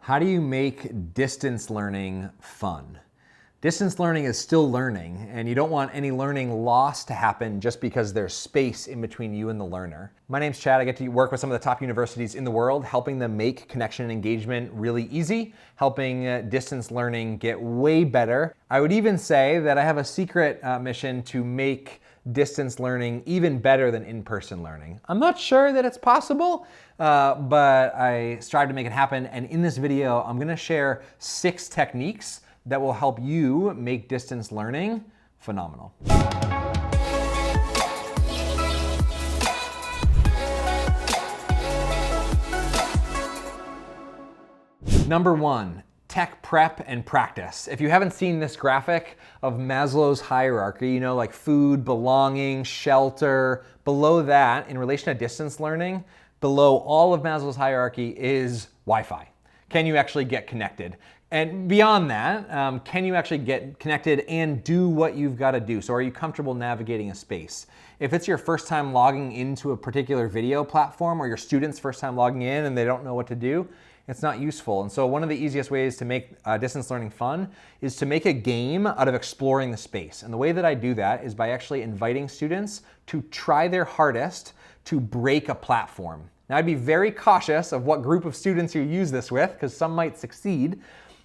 How do you make distance learning fun? Distance learning is still learning, and you don't want any learning loss to happen just because there's space in between you and the learner. My name's Chad. I get to work with some of the top universities in the world, helping them make connection and engagement really easy, helping distance learning get way better. I would even say that I have a secret mission to make distance learning even better than in-person learning. I'm not sure that it's possible, but I strive to make it happen. And in this video, I'm gonna share 6 techniques that will help you make distance learning phenomenal. Number 1, tech prep and practice. If you haven't seen this graphic of Maslow's hierarchy, you know, like food, belonging, shelter, below that, in relation to distance learning, below all of Maslow's hierarchy is Wi-Fi. Can you actually get connected? And beyond that, can you actually get connected and do what you've got to do? So are you comfortable navigating a space? If it's your first time logging into a particular video platform, or your students' first time logging in and they don't know what to do, it's not useful. And so one of the easiest ways to make distance learning fun is to make a game out of exploring the space. And the way that I do that is by actually inviting students to try their hardest to break a platform. Now, I'd be very cautious of what group of students you use this with, because some might succeed.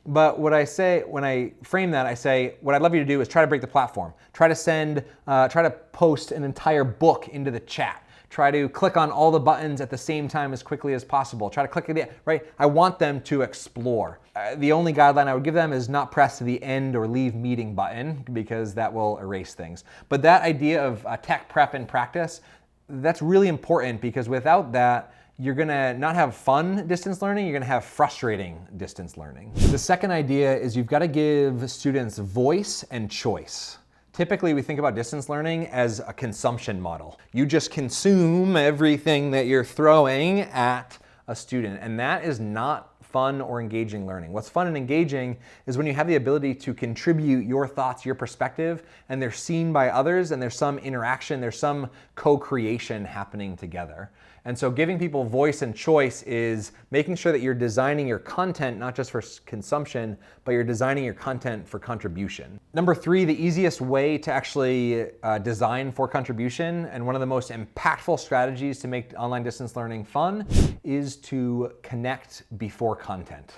But what I say, when I frame that, I say, what I'd love you to do is try to break the platform. Try to post an entire book into the chat. Try to click on all the buttons at the same time as quickly as possible. Try to click it, right? I want them to explore. The only guideline I would give them is not press the end or leave meeting button, because that will erase things. But that idea of tech prep and practice, that's really important, because without that, you're gonna not have fun distance learning, you're gonna have frustrating distance learning. The second idea is you've gotta give students voice and choice. Typically, we think about distance learning as a consumption model. You just consume everything that you're throwing at a student, and that is not fun or engaging learning. What's fun and engaging is when you have the ability to contribute your thoughts, your perspective, and they're seen by others, and there's some interaction, there's some co-creation happening together. And so giving people voice and choice is making sure that you're designing your content not just for consumption, but you're designing your content for contribution. Number 3, the easiest way to actually design for contribution, and one of the most impactful strategies to make online distance learning fun, is to connect before content.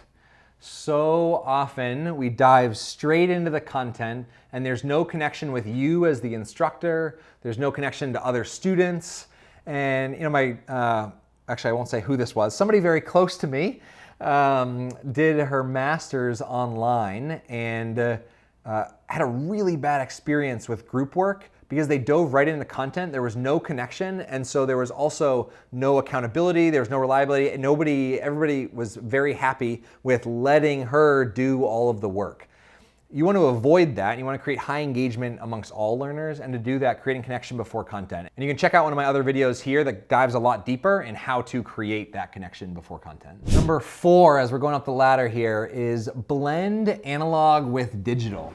So often we dive straight into the content and there's no connection with you as the instructor, there's no connection to other students. And you know, actually I won't say who this was, somebody very close to me did her master's online and had a really bad experience with group work because they dove right into content. There was no connection, and so there was also no accountability, there was no reliability. Everybody was very happy with letting her do all of the work. You want to avoid that, and you want to create high engagement amongst all learners, and to do that, creating connection before content. And you can check out one of my other videos here that dives a lot deeper in how to create that connection before content. Number 4, as we're going up the ladder here, is blend analog with digital.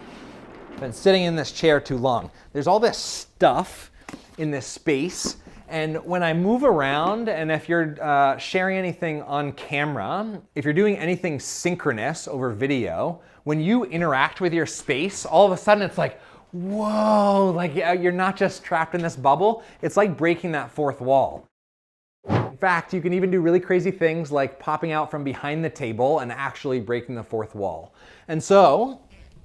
I've been sitting in this chair too long. There's all this stuff in this space, and when I move around, and if you're sharing anything on camera, if you're doing anything synchronous over video, when you interact with your space, all of a sudden it's like, whoa, like you're not just trapped in this bubble, it's like breaking that fourth wall. In fact, you can even do really crazy things like popping out from behind the table and actually breaking the fourth wall. And so,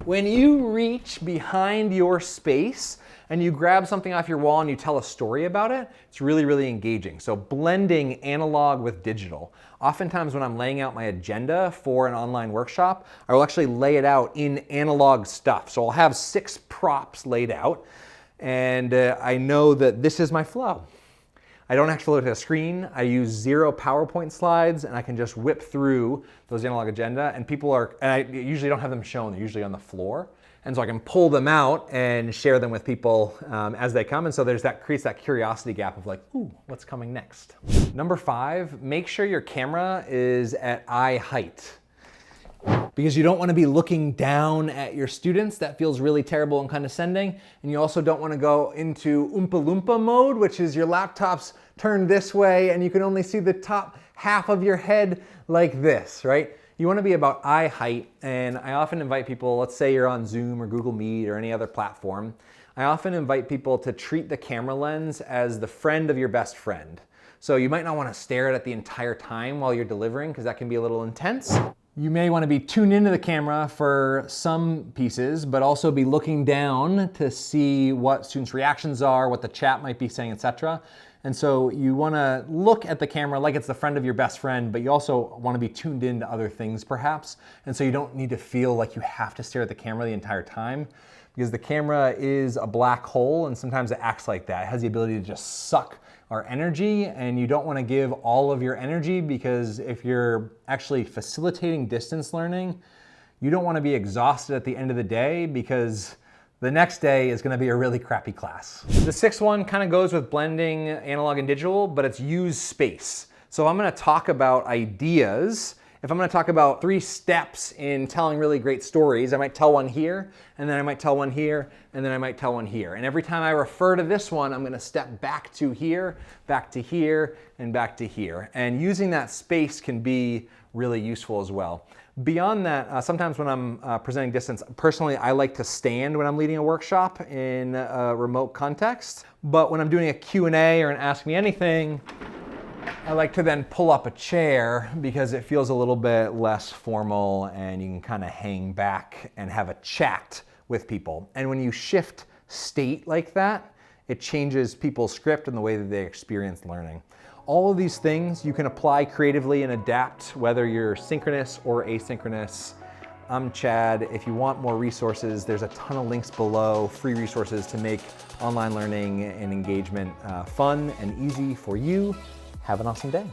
when you reach behind your space and you grab something off your wall and you tell a story about it, it's really, really engaging. So blending analog with digital. Oftentimes when I'm laying out my agenda for an online workshop, I will actually lay it out in analog stuff. So I'll have 6 props laid out, and I know that this is my flow. I don't have to look at a screen. I use 0 PowerPoint slides, and I can just whip through those analog agenda, and I usually don't have them shown, they're usually on the floor. And so I can pull them out and share them with people as they come. And so creates that curiosity gap of like, ooh, what's coming next? Number 5, make sure your camera is at eye height. because you don't want to be looking down at your students. That feels really terrible and condescending. And you also don't want to go into Oompa Loompa mode, which is your laptop's turned this way and you can only see the top half of your head like this, right? You want to be about eye height, and I often invite people, let's say you're on Zoom or Google Meet or any other platform, I often invite people to treat the camera lens as the friend of your best friend. So you might not want to stare at it the entire time while you're delivering because that can be a little intense. You may want to be tuned into the camera for some pieces, but also be looking down to see what students' reactions are, what the chat might be saying, etc. And so you want to look at the camera like it's the friend of your best friend, but you also want to be tuned into other things perhaps. And so you don't need to feel like you have to stare at the camera the entire time, because the camera is a black hole and sometimes it acts like that. It has the ability to just suck our energy, and you don't want to give all of your energy, because if you're actually facilitating distance learning, you don't want to be exhausted at the end of the day, because the next day is going to be a really crappy class. The sixth one kind of goes with blending analog and digital, but it's use space. So I'm going to talk about ideas. If I'm going to talk about 3 steps in telling really great stories, I might tell one here, and then I might tell one here, and then I might tell one here. And every time I refer to this one, I'm going to step back to here, and back to here. And using that space can be really useful as well. Beyond that, sometimes when I'm presenting distance, personally, I like to stand when I'm leading a workshop in a remote context. But when I'm doing a Q&A or an Ask Me Anything, I like to then pull up a chair because it feels a little bit less formal and you can kind of hang back and have a chat with people. And when you shift state like that, it changes people's script and the way that they experience learning. All of these things you can apply creatively and adapt whether you're synchronous or asynchronous. I'm Chad. If you want more resources, there's a ton of links below, free resources to make online learning and engagement fun and easy for you. Have an awesome day.